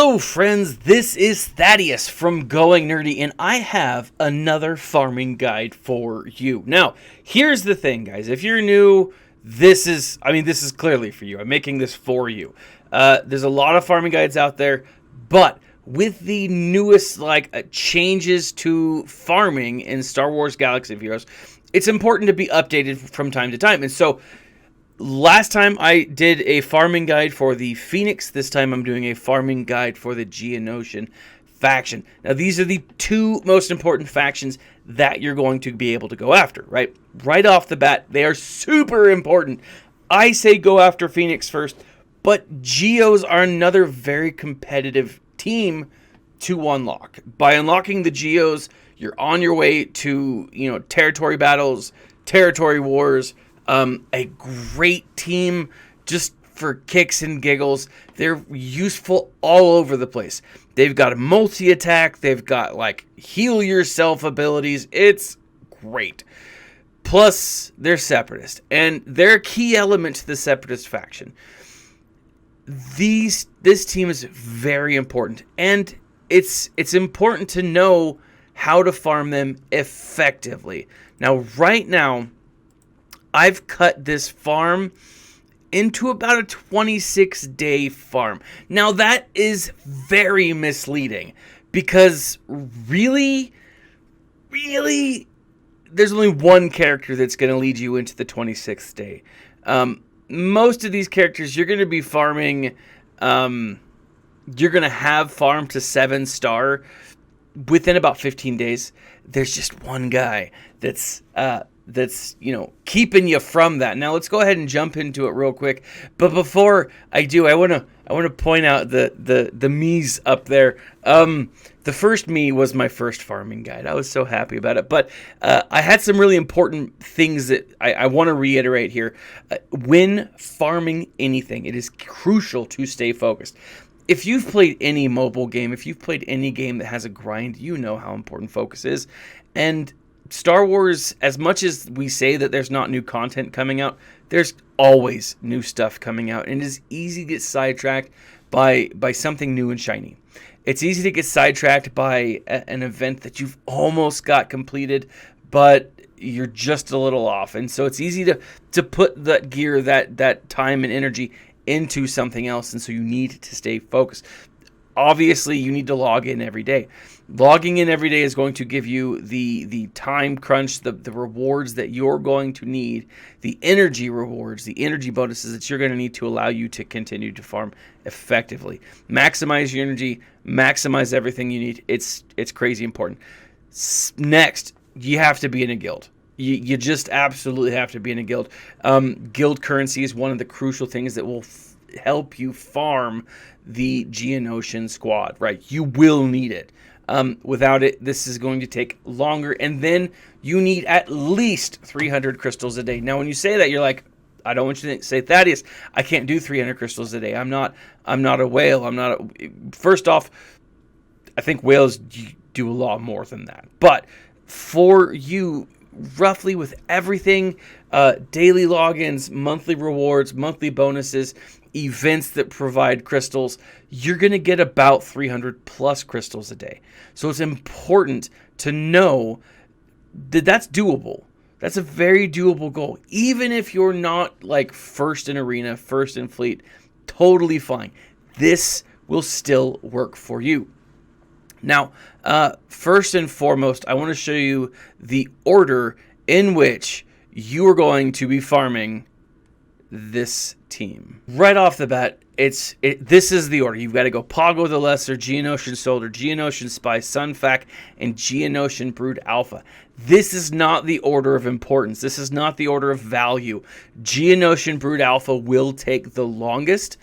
Hello friends, this is Thaddeus from Going Nerdy, and I have another farming guide for you. Now, here's the thing, guys. If you're new, this is clearly for you. I'm making this for you. There's a lot of farming guides out there, but with the newest changes to farming in Star Wars Galaxy of Heroes, it's important to be updated from time to time. And so last time I did a farming guide for the Phoenix. This time I'm doing a farming guide for the Geonosian faction. Now these are the two most important factions that you're going to be able to go after, right? Right off the bat, they are super important. I say go after Phoenix first, but Geos are another very competitive team to unlock. By unlocking the Geos, you're on your way to, territory battles, territory wars, a great team just for kicks and giggles. They're useful all over the place. They've got a multi-attack. They've got heal yourself abilities. It's great. Plus, they're separatist, and they're a key element to the separatist faction. This team is very important, and it's important to know how to farm them effectively. Now, right now, I've cut this farm into about a 26-day farm. Now, that is very misleading because really, there's only one character that's going to lead you into the 26th day. Most of these characters, you're going to be farming, you're going to have farmed to 7-star within about 15 days. There's just one guy that's keeping you from that. Now let's go ahead and jump into it real quick. But before I do, I want to point out the me's up there. The first me was my first farming guide. I was so happy about it. But I had some really important things that I want to reiterate here. When farming anything, it is crucial to stay focused. If you've played any mobile game, if you've played any game that has a grind, you know how important focus is. And Star Wars, as much as we say that there's not new content coming out, there's always new stuff coming out. And it is easy to get sidetracked by something new and shiny. It's easy to get sidetracked by an event that you've almost got completed, but you're just a little off. And so it's easy to put that gear, that time and energy into something else. And so you need to stay focused. Obviously, you need to log in every day. Logging in every day is going to give you the time crunch, the rewards that you're going to need, the energy rewards, the energy bonuses that you're going to need to allow you to continue to farm effectively. Maximize your energy, maximize everything you need. It's crazy important. Next, you have to be in a guild. You just absolutely have to be in a guild. Guild currency is one of the crucial things that will help you farm the Geonosian squad, right? You will need it. Without it, this is going to take longer, and then you need at least 300 crystals a day. Now, when you say that, you're like, I don't want you to say, Thaddeus, I can't do 300 crystals a day. I'm not a whale. First off, I think whales do a lot more than that. But for you, roughly with everything, daily logins, monthly rewards, monthly bonuses, events that provide crystals, you're going to get about 300 plus crystals a day. So it's important to know that that's doable. That's a very doable goal. Even if you're not first in arena, first in fleet, totally fine. This will still work for you. Now, first and foremost, I want to show you the order in which you are going to be farming this team. Right off the bat, this is the order. You've got to go Pago the Lesser, Geonosian Soldier, Geonosian Spy, Sunfac, and Geonosian Brood Alpha. This is not the order of importance. This is not the order of value. Geonosian Brood Alpha will take the longest.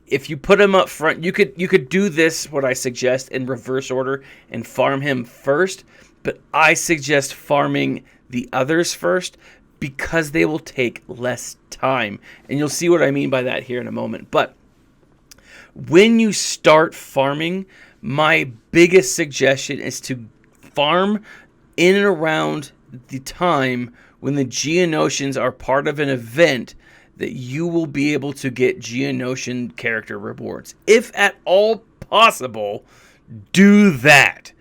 If you put him up front, you could do this, what I suggest, in reverse order and farm him first, but I suggest farming the others first because they will take less time. And you'll see what I mean by that here in a moment. But when you start farming, my biggest suggestion is to farm in and around the time when the Geonosians are part of an event that you will be able to get Geonosian character rewards. If at all possible, do that.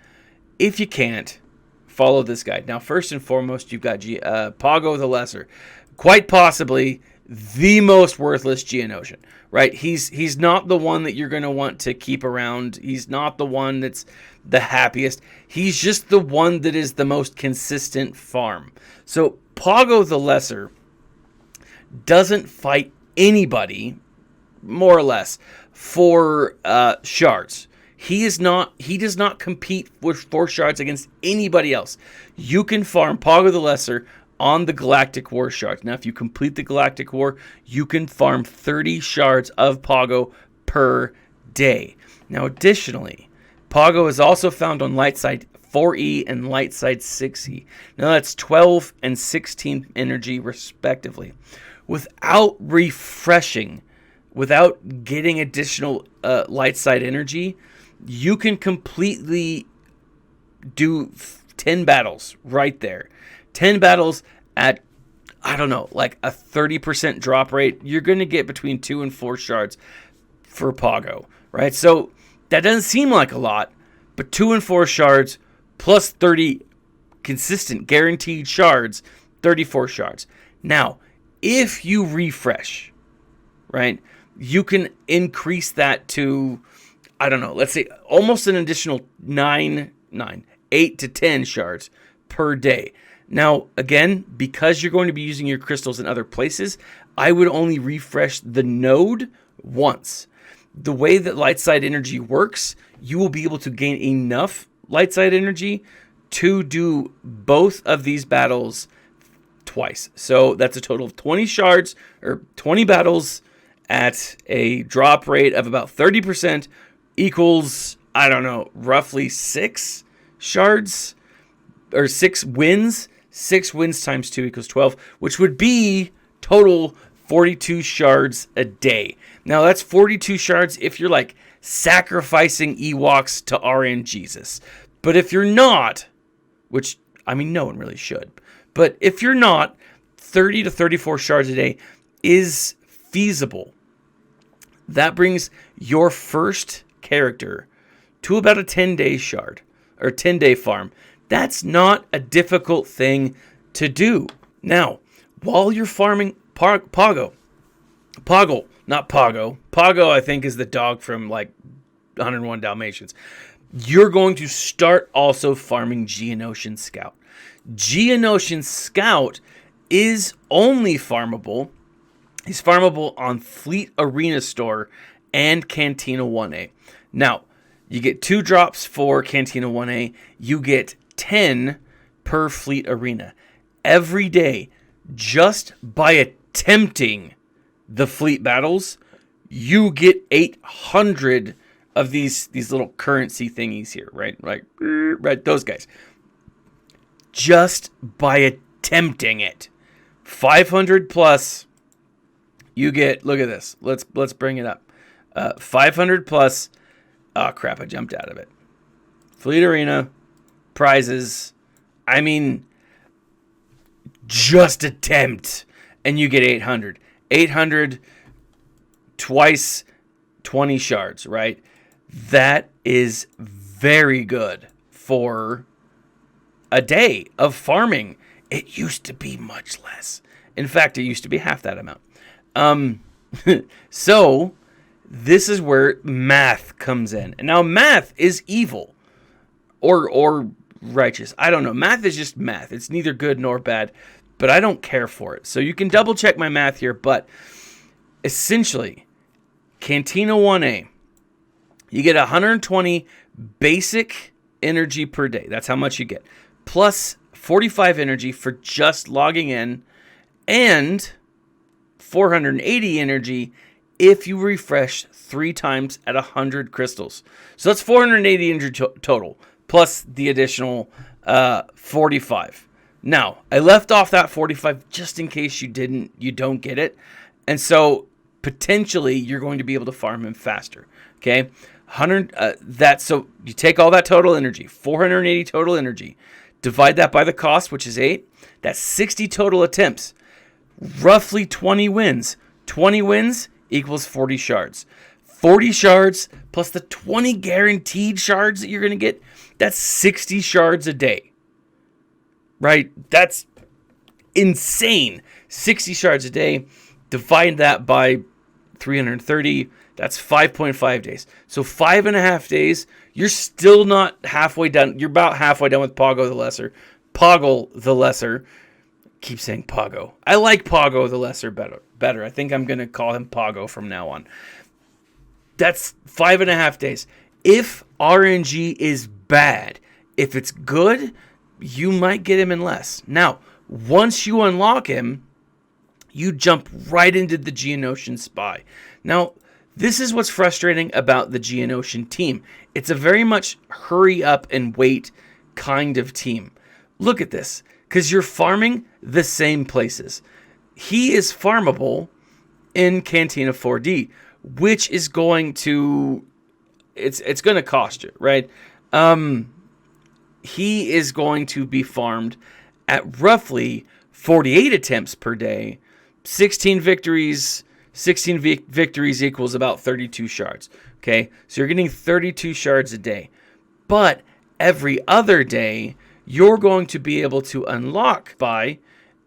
If you can't, follow this guide. Now, first and foremost, you've got Pago the Lesser. Quite possibly the most worthless Geonosian, right? He's not the one that you're going to want to keep around. He's not the one that's the happiest. He's just the one that is the most consistent farm. So Pago the Lesser doesn't fight anybody, more or less, for shards. He does not compete for shards against anybody else. You can farm Pago the Lesser on the Galactic War shards. Now, if you complete the Galactic War, you can farm 30 shards of Pago per day. Now, additionally, Pago is also found on light side 4E and light side 6E. Now, that's 12 and 16 energy, respectively. Without refreshing, without getting additional light side energy, you can completely do 10 battles right there. 10 battles at, I don't know, like a 30% drop rate. You're going to get between 2 and 4 shards for Pago, right? So that doesn't seem like a lot, but 2 and 4 shards plus 30 consistent guaranteed shards, 34 shards. Now, if you refresh, right, you can increase that to, I don't know, let's say almost an additional 8 to 10 shards per day. Now, again, because you're going to be using your crystals in other places, I would only refresh the node once. The way that light side energy works, you will be able to gain enough light side energy to do both of these battles twice. So that's a total of 20 shards or 20 battles at a drop rate of about 30% equals, I don't know, roughly 6 shards or 6 wins. 6 wins times 2 equals 12, which would be total 42 shards a day. Now, that's 42 shards if you're like sacrificing Ewoks to RN Jesus. But if you're not, which, I mean, no one really should. But if you're not, 30 to 34 shards a day is feasible. That brings your first character to about a 10-day shard or 10-day farm. That's not a difficult thing to do. Now, while you're farming Pago, not Pago. Pago, I think, is the dog from like 101 Dalmatians. You're going to start also farming Geonosian Scout. Geonosian Scout is only farmable. He's farmable on Fleet Arena Store and Cantina 1A. Now, you get 2 drops for Cantina 1A. You get 10 per Fleet Arena. Every day, just by attempting the fleet battles, you get 800 of these little currency thingies here, right? Right, those guys. Just by attempting it. 500 plus, you get, look at this. Let's bring it up. 500 plus, oh crap, I jumped out of it. Fleet Arena, prizes, I mean, just attempt, and you get 800. 800 twice 20 shards, right? That is very good for a day of farming. It used to be much less. In fact, it used to be half that amount. So this is where math comes in. And now math is evil or righteous. I don't know. Math is just math. It's neither good nor bad, but I don't care for it. So you can double check my math here, but essentially Cantina 1A, you get 120 basic energy per day. That's how much you get. Plus 45 energy for just logging in and 480 energy if you refresh 3 times at 100 crystals. So that's 480 energy total, plus the additional 45. Now, I left off that 45 just in case you don't get it. And so potentially you're going to be able to farm him faster. Okay? So you take all that total energy, 480 total energy, divide that by the cost, which is 8. That's 60 total attempts. Roughly 20 wins. 20 wins equals 40 shards. 40 shards plus the 20 guaranteed shards that you're going to get, that's 60 shards a day. Right? That's insane. 60 shards a day. Divide that by 330. That's 5.5 days. So 5.5 days, you're still not halfway done. You're about halfway done with Poggo the Lesser. Poggle the Lesser. Keep saying Poggo. I like Poggo the Lesser better. I think I'm going to call him Poggo from now on. That's 5.5 days. If RNG is bad, if it's good, you might get him in less. Now, once you unlock him, you jump right into the Geonosian Spy. Now, this is what's frustrating about the Geonosian team. It's a very much hurry up and wait kind of team. Look at this, because you're farming the same places. He is farmable in Cantina 4D, which is going to, it's going to cost you, right? He is going to be farmed at roughly 48 attempts per day. 16 victories equals about 32 shards. Okay, so you're getting 32 shards a day. But every other day, you're going to be able to unlock by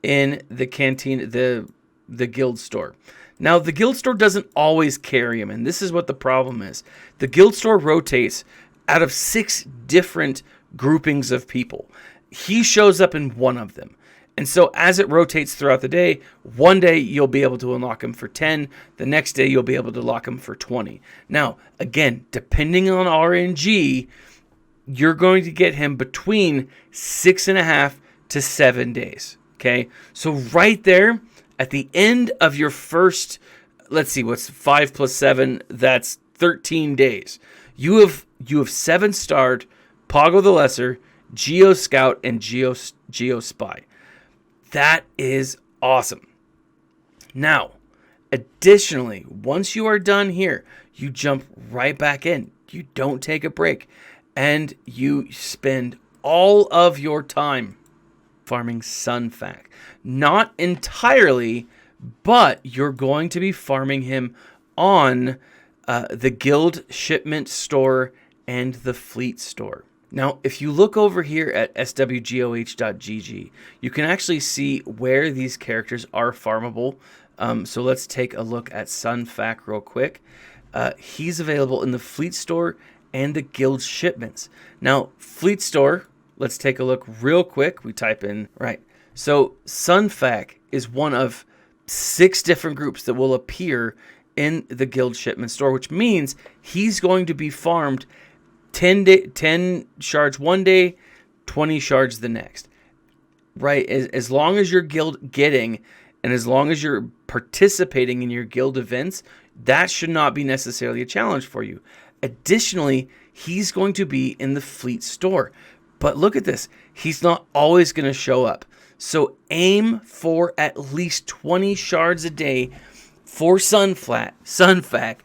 in the canteen, the guild store. Now, the guild store doesn't always carry him, and this is what the problem is. The guild store rotates out of 6 different groupings of people. He shows up in one of them. And so as it rotates throughout the day, one day you'll be able to unlock him for 10. The next day you'll be able to lock him for 20. Now, again, depending on RNG, you're going to get him between 6.5 to 7 days. Okay? So right there, at the end of your first, let's see, what's 5 plus 7? That's 13 days. You have 7-starred Poggo the Lesser, Geo Scout, and Geo Spy. That is awesome. Now, additionally, once you are done here, you jump right back in. You don't take a break. And you spend all of your time farming Sunfac. Not entirely, but you're going to be farming him on the Guild Shipment Store and the Fleet Store. Now, if you look over here at SWGOH.gg, you can actually see where these characters are farmable. So let's take a look at Sunfac real quick. He's available in the Fleet Store and the Guild Shipments. Now, Fleet Store, let's take a look real quick. We type in, right. So Sunfac is one of 6 different groups that will appear in the Guild Shipment Store, which means he's going to be farmed 10 shards one day, 20 shards the next. Right? As long as you're guild getting, and as long as you're participating in your guild events, that should not be necessarily a challenge for you. Additionally, he's going to be in the Fleet Store. But look at this. He's not always going to show up. So aim for at least 20 shards a day for Sunfac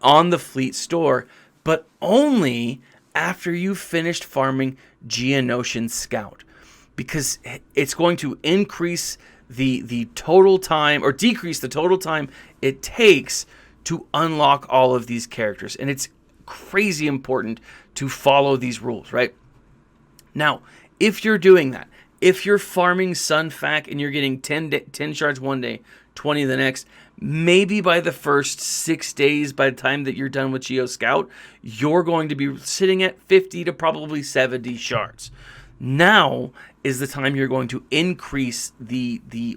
on the Fleet Store, but only after you've finished farming Geonosian Scout, because it's going to increase the total time, or decrease the total time it takes to unlock all of these characters. And it's crazy important to follow these rules, right? Now, if you're doing that, if you're farming Sunfac and you're getting 10 shards one day, 20 the next, maybe by the first 6 days, by the time that you're done with Geo Scout, you're going to be sitting at 50 to probably 70 shards. Now is the time you're going to increase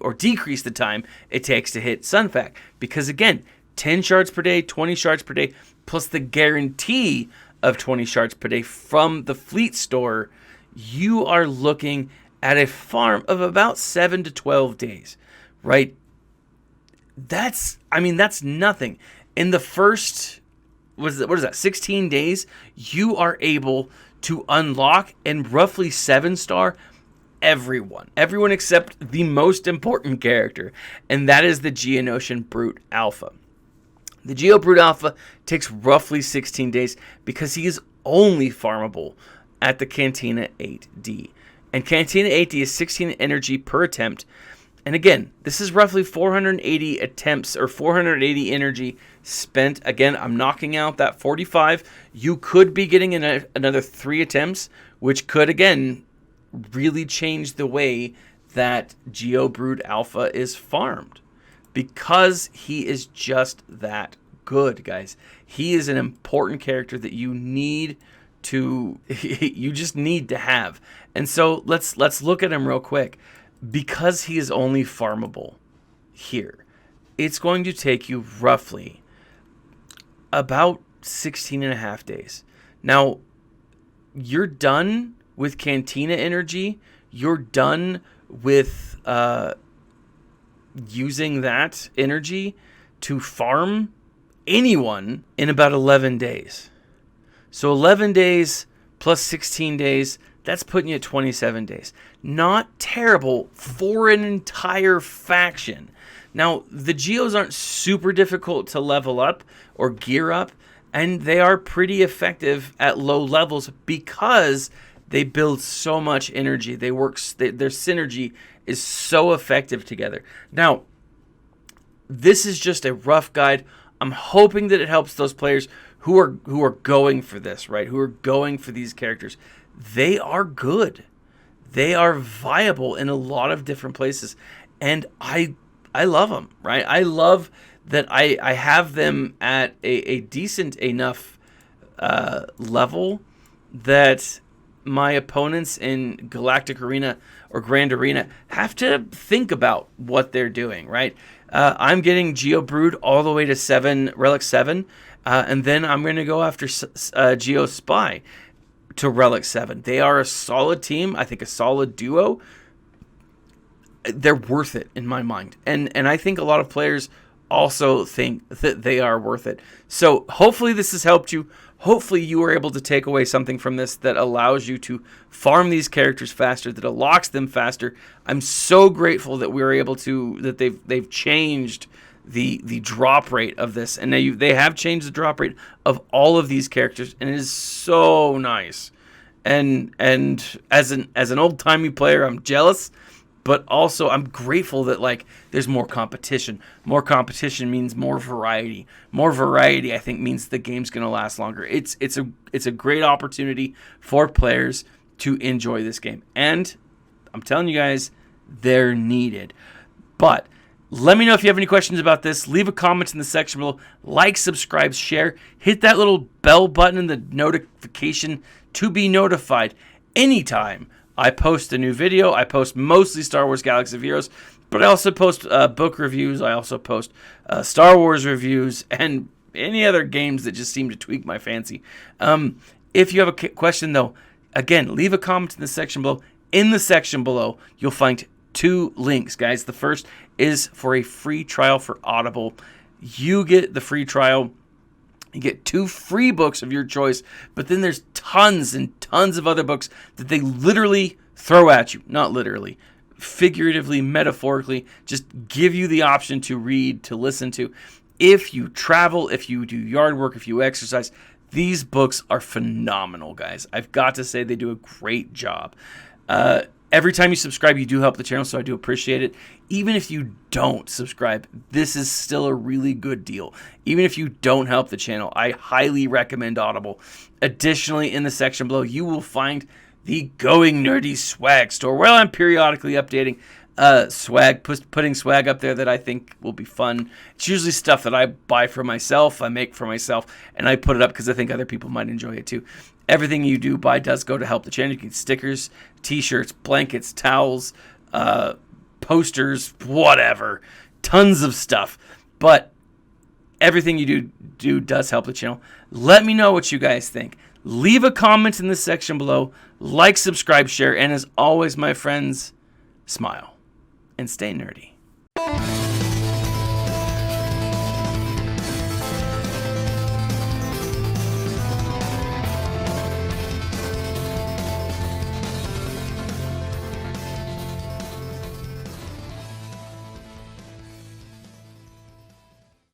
or decrease the time it takes to hit Sunfac. Because again, 10 shards per day, 20 shards per day, plus the guarantee of 20 shards per day from the Fleet Store, you are looking at a farm of about 7 to 12 days, right? That's nothing. In the first, what is that, 16 days, you are able to unlock and roughly 7-star everyone except the most important character, and that is the Geonosian Brute Alpha. The Geo Brute Alpha takes roughly 16 days because he is only farmable at the Cantina 8D. And Cantina 8D is 16 energy per attempt, And again, this is roughly 480 attempts or 480 energy spent. Again, I'm knocking out that 45. You could be getting another 3 attempts, which could, again, really change the way that Geobrood Alpha is farmed. Because he is just that good, guys. He is an important character that you need to, you just need to have. And so let's look at him real quick. Because he is only farmable here, it's going to take you roughly about 16 and a half days. Now, you're done with Cantina energy. You're done with using that energy to farm anyone in about 11 days. So 11 days plus 16 days, that's putting you at 27 days. Not terrible for an entire faction. Now, the Geos aren't super difficult to level up or gear up, and they are pretty effective at low levels because they build so much energy. Their synergy is so effective together. Now, this is just a rough guide. I'm hoping that it helps those players who are going for this, right? Who are going for these characters. They are good. They are viable in a lot of different places. And I love them, right? I love that I have them at a decent enough level that my opponents in Galactic Arena or Grand Arena have to think about what they're doing, right? I'm getting Geobrood all the way to Relic 7, and then I'm going to go after Geospy to Relic 7. They are a solid team. I think a solid duo. They're worth it in my mind. And I think a lot of players also think that they are worth it. So hopefully this has helped you. Hopefully you were able to take away something from this that allows you to farm these characters faster, that unlocks them faster. I'm so grateful that we were able to, that they've changed the drop rate of this, and they have changed the drop rate of all of these characters, and it is so nice. And as an old timey player, I'm jealous, but also I'm grateful that like there's more competition. More competition means more variety. More variety, I think, means the game's gonna last longer. It's a great opportunity for players to enjoy this game, and I'm telling you guys, they're needed. But let me know if you have any questions about this. Leave a comment in the section below. Like, subscribe, share. Hit that little bell button in the notification to be notified anytime I post a new video. I post mostly Star Wars Galaxy of Heroes, but I also post book reviews. I also post Star Wars reviews and any other games that just seem to tweak my fancy. If you have a question, though, again, leave a comment in the section below. In the section below, you'll find 2 links, guys. The first is for a free trial for Audible. You get the free trial. You get 2 free books of your choice, but then there's tons and tons of other books that they literally throw at you. Not literally, figuratively, metaphorically, just give you the option to read, to listen to. If you travel, if you do yard work, if you exercise, these books are phenomenal, guys. I've got to say they do a great job. Every time you subscribe, you do help the channel, so I do appreciate it. Even if you don't subscribe, this is still a really good deal. Even if you don't help the channel, I highly recommend Audible. Additionally, in the section below, you will find the Going Nerdy swag store, where I'm periodically updating swag, putting swag up there that I think will be fun. It's usually stuff that I buy for myself, I make for myself, and I put it up because I think other people might enjoy it too. Everything you do buy does go to help the channel. You get stickers, t-shirts, blankets, towels, posters, whatever. Tons of stuff. But everything you do does help the channel. Let me know what you guys think. Leave a comment in the section below. Like, subscribe, share, and as always, my friends, smile and stay nerdy.